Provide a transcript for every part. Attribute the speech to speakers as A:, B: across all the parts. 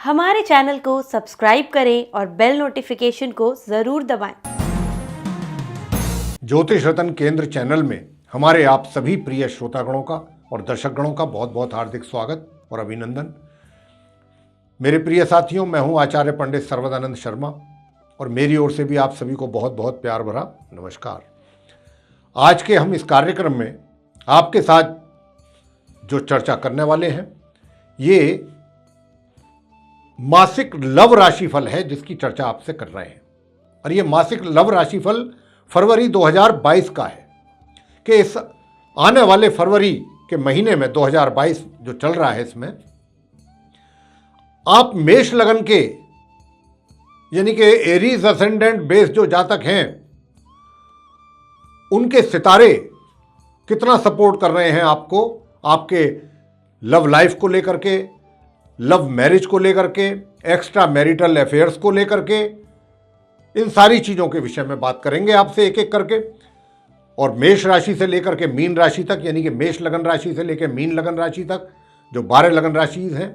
A: हमारे चैनल को सब्सक्राइब करें और बेल नोटिफिकेशन को ज़रूर दबाएं।
B: ज्योतिष रत्न केंद्र चैनल में हमारे आप सभी प्रिय श्रोतागणों का और दर्शकगणों का बहुत बहुत हार्दिक स्वागत और अभिनंदन। मेरे प्रिय साथियों, मैं हूं आचार्य पंडित सर्वदानंद शर्मा और मेरी ओर से भी आप सभी को बहुत बहुत प्यार भरा नमस्कार। आज के हम इस कार्यक्रम में आपके साथ जो चर्चा करने वाले हैं ये मासिक लव राशिफल है, जिसकी चर्चा आपसे कर रहे हैं। और ये मासिक लव राशिफल फरवरी 2022 का है कि इस आने वाले फरवरी के महीने में 2022 जो चल रहा है, इसमें आप मेष लगन के यानी कि एरीज असेंडेंट बेस जो जातक हैं उनके सितारे कितना सपोर्ट कर रहे हैं आपको, आपके लव लाइफ को लेकर के, लव मैरिज को लेकर के, एक्स्ट्रा मैरिटल अफेयर्स को लेकर के, इन सारी चीज़ों के विषय में बात करेंगे आपसे एक एक करके। और मेष राशि से लेकर के मीन राशि तक, यानी कि मेष लगन राशि से लेकर मीन लगन राशि तक जो 12 लगन राशि हैं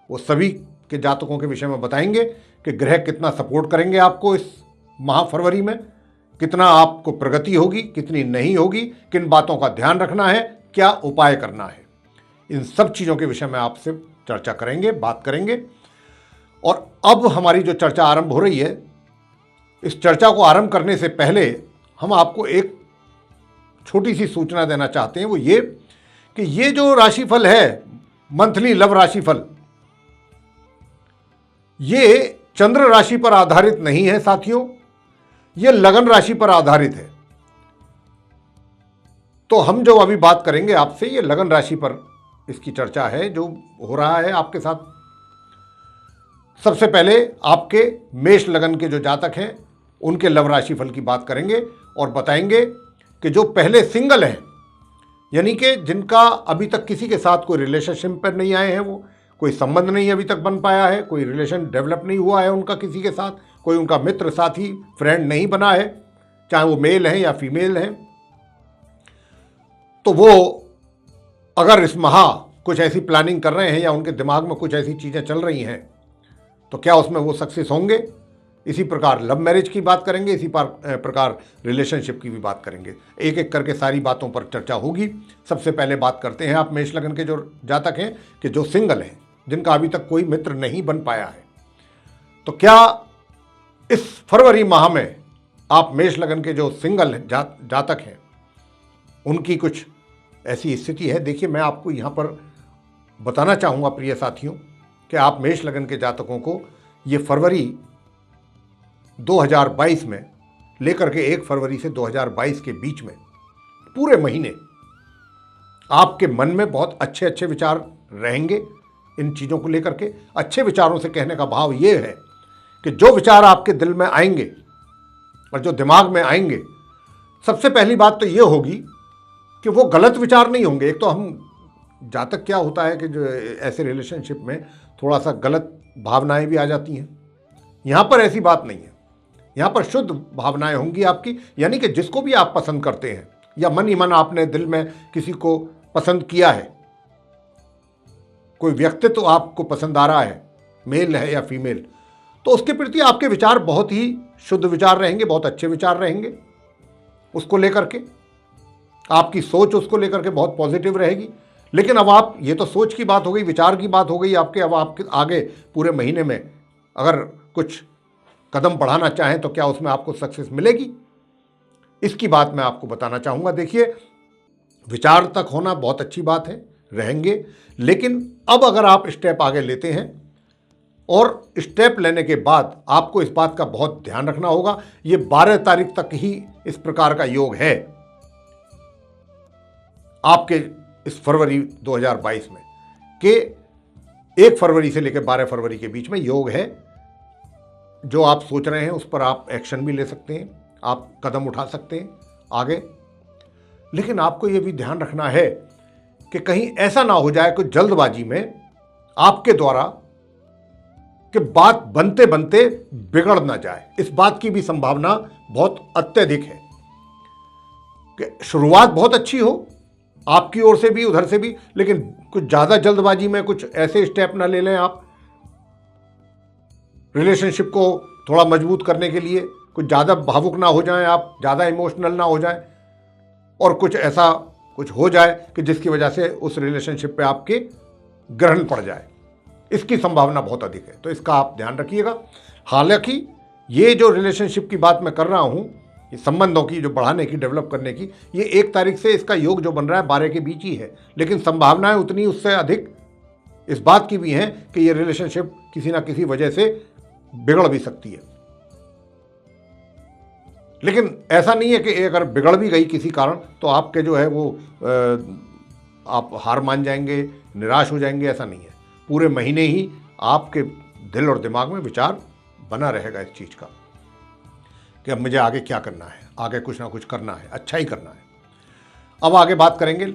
B: वो सभी के जातकों के विषय में बताएंगे कि ग्रह कितना सपोर्ट करेंगे आपको इस माह फरवरी में, कितना आपको प्रगति होगी, कितनी नहीं होगी, किन बातों का ध्यान रखना है, क्या उपाय करना है। इन सब चीज़ों के विषय में आपसे चर्चा करेंगे, बात करेंगे। और अब हमारी जो चर्चा आरंभ हो रही है, इस चर्चा को आरंभ करने से पहले हम आपको एक छोटी सी सूचना देना चाहते हैं। वो ये कि ये जो राशिफल है, मंथली लव राशिफल, ये चंद्र राशि पर आधारित नहीं है साथियों, ये लगन राशि पर आधारित है। तो हम जो अभी बात करेंगे आपसे, ये लगन राशि पर इसकी चर्चा है जो हो रहा है आपके साथ। सबसे पहले आपके मेष लगन के जो जातक हैं उनके लव राशिफल की बात करेंगे और बताएंगे कि जो पहले सिंगल हैं, यानी कि जिनका अभी तक किसी के साथ कोई रिलेशनशिप पर नहीं आए हैं, वो कोई संबंध नहीं अभी तक बन पाया है, कोई रिलेशन डेवलप नहीं हुआ है उनका किसी के साथ, कोई उनका मित्र साथी फ्रेंड नहीं बना है, चाहे वो मेल है या फीमेल है, तो वो अगर इस माह कुछ ऐसी प्लानिंग कर रहे हैं या उनके दिमाग में कुछ ऐसी चीज़ें चल रही हैं तो क्या उसमें वो सक्सेस होंगे। इसी प्रकार लव मैरिज की बात करेंगे, इसी प्रकार रिलेशनशिप की भी बात करेंगे। एक एक करके सारी बातों पर चर्चा होगी। सबसे पहले बात करते हैं आप मेष लगन के जो जातक हैं कि जो सिंगल हैं, जिनका अभी तक कोई मित्र नहीं बन पाया है, तो क्या इस फरवरी माह में आप मेष लगन के जो सिंगल जातक हैं उनकी कुछ ऐसी स्थिति है। देखिए, मैं आपको यहाँ पर बताना चाहूँगा प्रिय साथियों कि आप मेष लगन के जातकों को ये फरवरी 2022 में लेकर के 1 फरवरी से 2022 के बीच में पूरे महीने आपके मन में बहुत अच्छे अच्छे विचार रहेंगे इन चीज़ों को लेकर के। अच्छे विचारों से कहने का भाव ये है कि जो विचार आपके दिल में आएंगे और जो दिमाग में आएंगे, सबसे पहली बात तो ये होगी कि वो गलत विचार नहीं होंगे। एक तो हम जातक क्या होता है कि जो ऐसे रिलेशनशिप में थोड़ा सा गलत भावनाएं भी आ जाती हैं, यहाँ पर ऐसी बात नहीं है। यहाँ पर शुद्ध भावनाएं होंगी आपकी, यानी कि जिसको भी आप पसंद करते हैं या मन ही मन आपने दिल में किसी को पसंद किया है, कोई व्यक्तित्व आपको पसंद आ रहा है, मेल है या फीमेल, तो उसके प्रति आपके विचार बहुत ही शुद्ध विचार रहेंगे, बहुत अच्छे विचार रहेंगे। उसको लेकर के आपकी सोच उसको लेकर के बहुत पॉजिटिव रहेगी। लेकिन अब आप, ये तो सोच की बात हो गई, विचार की बात हो गई आपके। अब आपके आगे पूरे महीने में अगर कुछ कदम बढ़ाना चाहें तो क्या उसमें आपको सक्सेस मिलेगी, इसकी बात मैं आपको बताना चाहूँगा। देखिए, विचार तक होना बहुत अच्छी बात है, रहेंगे। लेकिन अब अगर आप स्टेप आगे लेते हैं और स्टेप लेने के बाद आपको इस बात का बहुत ध्यान रखना होगा, ये 12 तारीख तक ही इस प्रकार का योग है आपके इस फरवरी 2022 में, कि 1 फरवरी से लेकर 12 फरवरी के बीच में योग है। जो आप सोच रहे हैं उस पर आप एक्शन भी ले सकते हैं, आप कदम उठा सकते हैं आगे। लेकिन आपको ये भी ध्यान रखना है कि कहीं ऐसा ना हो जाए कि जल्दबाजी में आपके द्वारा कि बात बनते बनते बिगड़ ना जाए। इस बात की भी संभावना बहुत अत्यधिक है कि शुरुआत बहुत अच्छी हो आपकी ओर से भी उधर से भी, लेकिन कुछ ज़्यादा जल्दबाजी में कुछ ऐसे स्टेप ना ले लें आप रिलेशनशिप को थोड़ा मजबूत करने के लिए कुछ ज़्यादा भावुक ना हो जाएं, आप ज़्यादा इमोशनल ना हो जाएं और कुछ ऐसा कुछ हो जाए कि जिसकी वजह से उस रिलेशनशिप पे आपके ग्रहण पड़ जाए, इसकी संभावना बहुत अधिक है। तो इसका आप ध्यान रखिएगा। हालांकि ये जो रिलेशनशिप की बात मैं कर रहा हूँ, ये संबंधों की जो बढ़ाने की, डेवलप करने की, ये 1 तारीख से इसका योग जो बन रहा है 12 के बीच ही है, लेकिन संभावनाएं उतनी उससे अधिक इस बात की भी हैं कि ये रिलेशनशिप किसी ना किसी वजह से बिगड़ भी सकती है। लेकिन ऐसा नहीं है कि अगर बिगड़ भी गई किसी कारण तो आपके जो है वो आप हार मान जाएंगे, निराश हो जाएंगे, ऐसा नहीं है। पूरे महीने ही आपके दिल और दिमाग में विचार बना रहेगा इस चीज़ का कि अब मुझे आगे क्या करना है, आगे कुछ ना कुछ करना है, अच्छा ही करना है। अब आगे बात करेंगे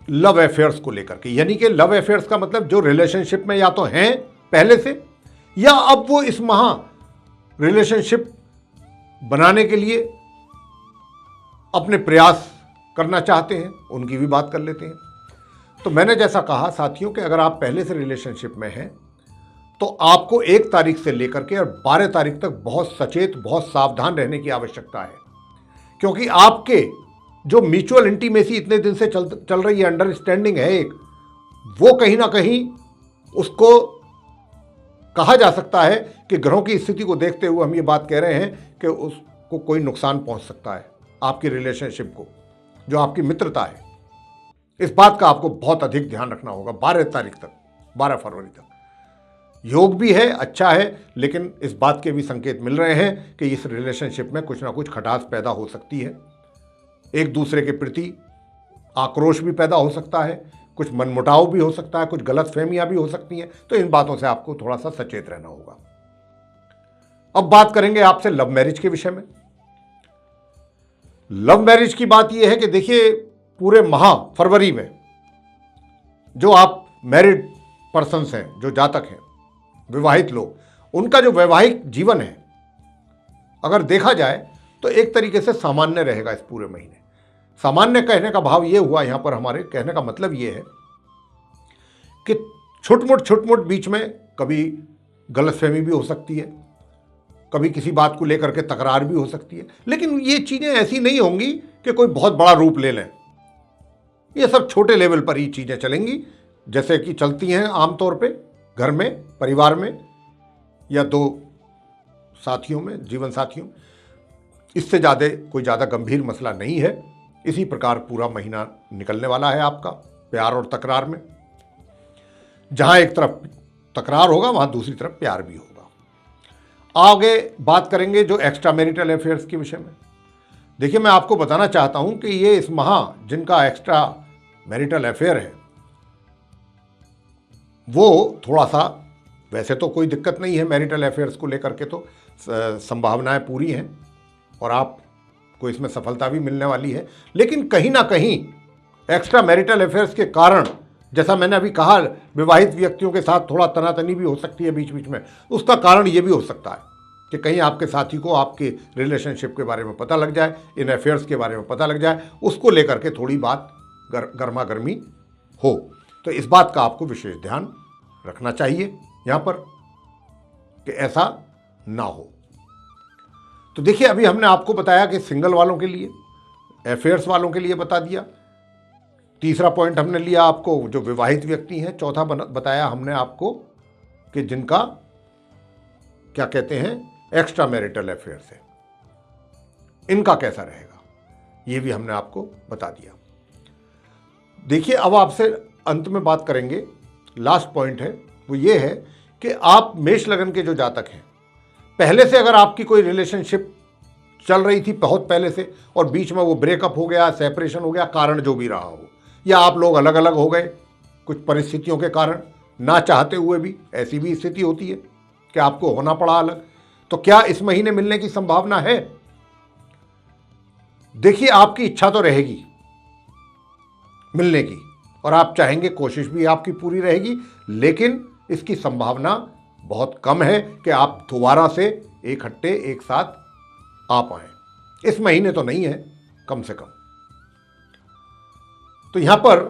B: लव अफेयर्स को लेकर के, यानी कि लव अफेयर्स का मतलब जो रिलेशनशिप में या तो हैं पहले से या अब वो इस माह रिलेशनशिप बनाने के लिए अपने प्रयास करना चाहते हैं, उनकी भी बात कर लेते हैं। तो मैंने जैसा कहा साथियों कि अगर आप पहले से रिलेशनशिप में हैं तो आपको 1 तारीख से लेकर के और 12 तारीख तक बहुत सचेत, बहुत सावधान रहने की आवश्यकता है, क्योंकि आपके जो म्यूचुअल इंटीमेसी इतने दिन से चल रही है, अंडरस्टैंडिंग है एक, वो कहीं ना कहीं उसको कहा जा सकता है कि ग्रहों की स्थिति को देखते हुए हम ये बात कह रहे हैं कि उसको कोई नुकसान पहुंच सकता है, आपकी रिलेशनशिप को, जो आपकी मित्रता है। इस बात का आपको बहुत अधिक ध्यान रखना होगा 12 तारीख तक, 12 फरवरी तक। योग भी है, अच्छा है, लेकिन इस बात के भी संकेत मिल रहे हैं कि इस रिलेशनशिप में कुछ ना कुछ खटास पैदा हो सकती है, एक दूसरे के प्रति आक्रोश भी पैदा हो सकता है, कुछ मनमुटाव भी हो सकता है, कुछ गलतफहमियां भी हो सकती हैं। तो इन बातों से आपको थोड़ा सा सचेत रहना होगा। अब बात करेंगे आपसे लव मैरिज के विषय में। लव मैरिज की बात यह है कि देखिए, पूरे माह फरवरी में जो आप मैरिड पर्सन्स हैं, जो जातक हैं, विवाहित लोग, उनका जो वैवाहिक जीवन है अगर देखा जाए तो एक तरीके से सामान्य रहेगा इस पूरे महीने। सामान्य कहने का भाव ये हुआ, यहां पर हमारे कहने का मतलब ये है कि छुटमुट बीच में कभी गलतफहमी भी हो सकती है, कभी किसी बात को लेकर के तकरार भी हो सकती है, लेकिन ये चीज़ें ऐसी नहीं होंगी कि कोई बहुत बड़ा रूप ले लें। ये सब छोटे लेवल पर ही चीज़ें चलेंगी, जैसे कि चलती हैं आमतौर पे घर में, परिवार में, या 2 साथियों में, जीवन साथियों। इससे कोई ज़्यादा गंभीर मसला नहीं है। इसी प्रकार पूरा महीना निकलने वाला है आपका प्यार और तकरार में। जहां एक तरफ तकरार होगा वहां दूसरी तरफ प्यार भी होगा। आगे बात करेंगे जो एक्स्ट्रा मैरिटल अफेयर्स के विषय में। देखिए, मैं आपको बताना चाहता हूं कि ये इस माह जिनका एक्स्ट्रा मैरिटल अफेयर है वो थोड़ा सा, वैसे तो कोई दिक्कत नहीं है मैरिटल अफेयर्स को लेकर के, तो संभावनाएं पूरी हैं और आपको इसमें सफलता भी मिलने वाली है। लेकिन कहीं ना कहीं एक्स्ट्रा मैरिटल अफेयर्स के कारण, जैसा मैंने अभी कहा, विवाहित व्यक्तियों के साथ थोड़ा तनातनी भी हो सकती है बीच बीच में। उसका कारण ये भी हो सकता है कि कहीं आपके साथी को आपके रिलेशनशिप के बारे में पता लग जाए, इन अफेयर्स के बारे में पता लग जाए, उसको लेकर के थोड़ी बात गर्मा गर्मी हो। तो इस बात का आपको विशेष ध्यान रखना चाहिए यहाँ पर कि ऐसा ना हो। तो देखिए, अभी हमने आपको बताया कि सिंगल वालों के लिए, अफेयर्स वालों के लिए बता दिया। तीसरा पॉइंट हमने लिया आपको जो विवाहित व्यक्ति हैं। चौथा बताया हमने आपको कि जिनका क्या कहते हैं एक्स्ट्रा मैरिटल अफेयर्स है, इनका कैसा रहेगा, ये भी हमने आपको बता दिया। देखिए, अब आपसे अंत में बात करेंगे, लास्ट पॉइंट है वो ये है कि आप मेष लगन के जो जातक हैं, पहले से अगर आपकी कोई रिलेशनशिप चल रही थी बहुत पहले से और बीच में वो ब्रेकअप हो गया, सेपरेशन हो गया, कारण जो भी रहा हो, या आप लोग अलग अलग हो गए कुछ परिस्थितियों के कारण, ना चाहते हुए भी, ऐसी भी स्थिति होती है कि आपको होना पड़ा अलग, तो क्या इस महीने मिलने की संभावना है? देखिए, आपकी इच्छा तो रहेगी मिलने की और आप चाहेंगे, कोशिश भी आपकी पूरी रहेगी, लेकिन इसकी संभावना बहुत कम है कि आप दोबारा से इकट्ठे एक साथ आ पाएं। इस महीने तो नहीं है कम से कम। तो यहां पर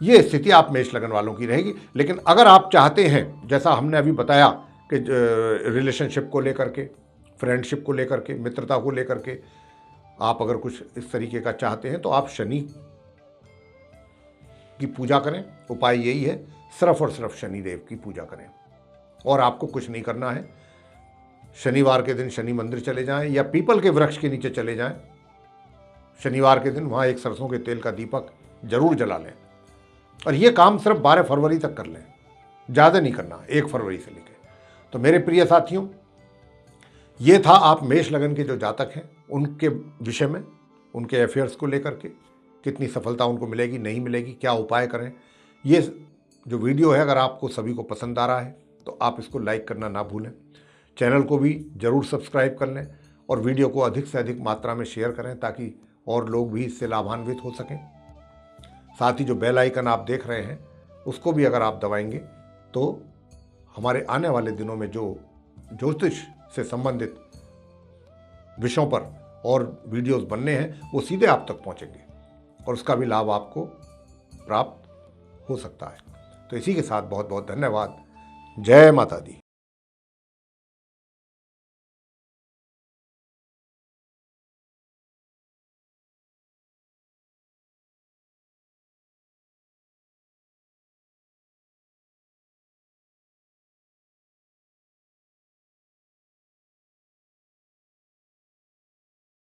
B: यह स्थिति आप मेष लगन वालों की रहेगी। लेकिन अगर आप चाहते हैं, जैसा हमने अभी बताया कि रिलेशनशिप को लेकर के, फ्रेंडशिप को लेकर के, मित्रता को लेकर के आप अगर कुछ इस तरीके का चाहते हैं तो आप शनि की पूजा करें। उपाय यही है, सिर्फ और सिर्फ शनिदेव की पूजा करें और आपको कुछ नहीं करना है। शनिवार के दिन शनि मंदिर चले जाएं या पीपल के वृक्ष के नीचे चले जाएं। शनिवार के दिन वहाँ एक सरसों के तेल का दीपक जरूर जला लें और ये काम सिर्फ 12 फरवरी तक कर लें, ज़्यादा नहीं करना, 1 फरवरी से लेकर। तो मेरे प्रिय साथियों, ये था आप मेष लगन के जो जातक हैं उनके विषय में, उनके अफेयर्स को लेकर के कितनी सफलता उनको मिलेगी, नहीं मिलेगी, क्या उपाय करें। ये जो वीडियो है अगर आपको सभी को पसंद आ रहा है तो आप इसको लाइक करना ना भूलें, चैनल को भी ज़रूर सब्सक्राइब कर लें और वीडियो को अधिक से अधिक मात्रा में शेयर करें ताकि और लोग भी इससे लाभान्वित हो सकें। साथ ही जो बेल आइकन आप देख रहे हैं उसको भी अगर आप दबाएंगे तो हमारे आने वाले दिनों में जो ज्योतिष से संबंधित विषयों पर और वीडियोस बनने हैं वो सीधे आप तक पहुंचेंगे और उसका भी लाभ आपको प्राप्त हो सकता है। तो इसी के साथ बहुत बहुत धन्यवाद। जय माता दी।